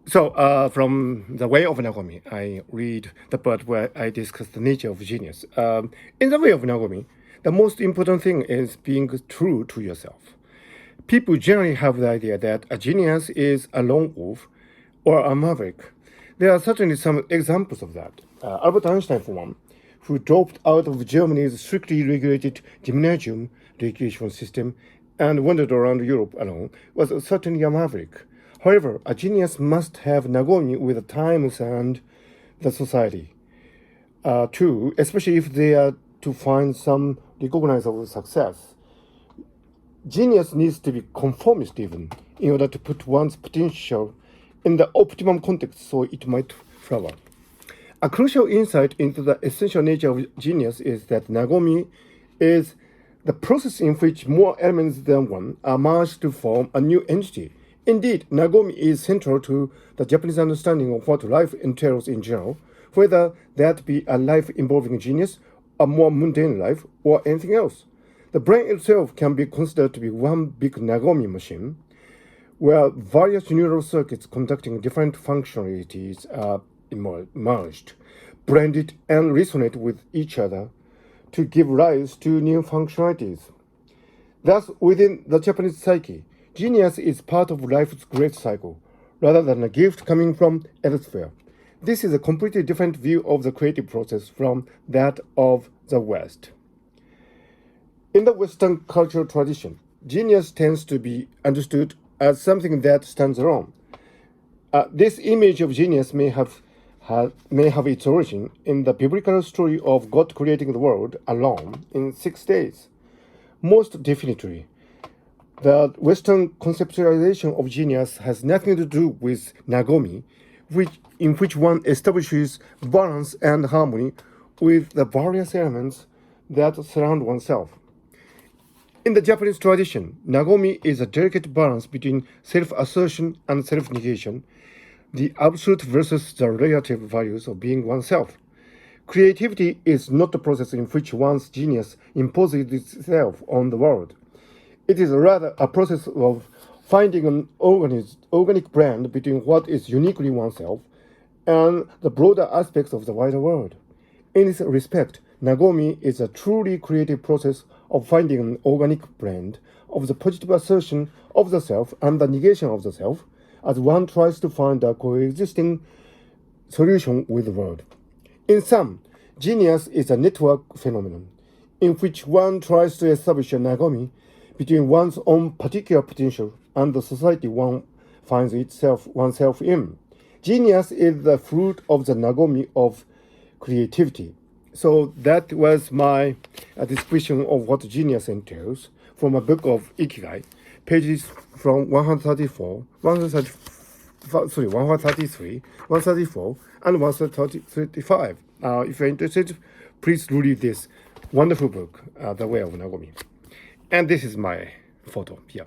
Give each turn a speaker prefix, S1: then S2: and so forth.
S1: From the Way of Nagomi, I read the part where I discuss the nature of genius. In the Way of Nagomi, the most important thing is being true to yourself. People generally have the idea that a genius is a lone wolf or a maverick. There are certainly some examples of that. Albert Einstein, for one, who dropped out of Germany's strictly regulated gymnasium education system and wandered around Europe alone, was certainly a maverick. However, a genius must have Nagomi with the times and the society, too, especially if they are to find some recognizable success. Genius needs to be conformist even, in order to put one's potential in the optimum context so it might flower. A crucial insight into the essential nature of genius is that Nagomi is the process in which more elements than one are merged to form a new entity. Indeed, Nagomi is central to the Japanese understanding of what life entails in general, whether that be a life involving genius, a more mundane life, or anything else. The brain itself can be considered to be one big Nagomi machine, where various neural circuits conducting different functionalities are merged, blended, and resonate with each other to give rise to new functionalities. Thus, within the Japanese psyche, genius is part of life's great cycle, rather than a gift coming from elsewhere. This is a completely different view of the creative process from that of the West. In the Western cultural tradition, genius tends to be understood as something that stands alone. This image of genius may have its origin in the biblical story of God creating the world alone in 6 days. Most definitely, the Western conceptualization of genius has nothing to do with Nagomi, in which one establishes balance and harmony with the various elements that surround oneself. In the Japanese tradition, Nagomi is a delicate balance between self-assertion and self-negation, the absolute versus the relative values of being oneself. Creativity is not a process in which one's genius imposes itself on the world. It is rather a process of finding an organic blend between what is uniquely oneself and the broader aspects of the wider world. In this respect, Nagomi is a truly creative process of finding an organic blend of the positive assertion of the self and the negation of the self, as one tries to find a coexisting solution with the world. In sum, genius is a network phenomenon in which one tries to establish a Nagomi between one's own particular potential and the society one finds oneself in. Genius is the fruit of the Nagomi of creativity. So that was my description of what genius entails from a book of Ikigai, pages from 133, 134, and 135. If you're interested, please read this wonderful book, The Way of Nagomi. And this is my photo here.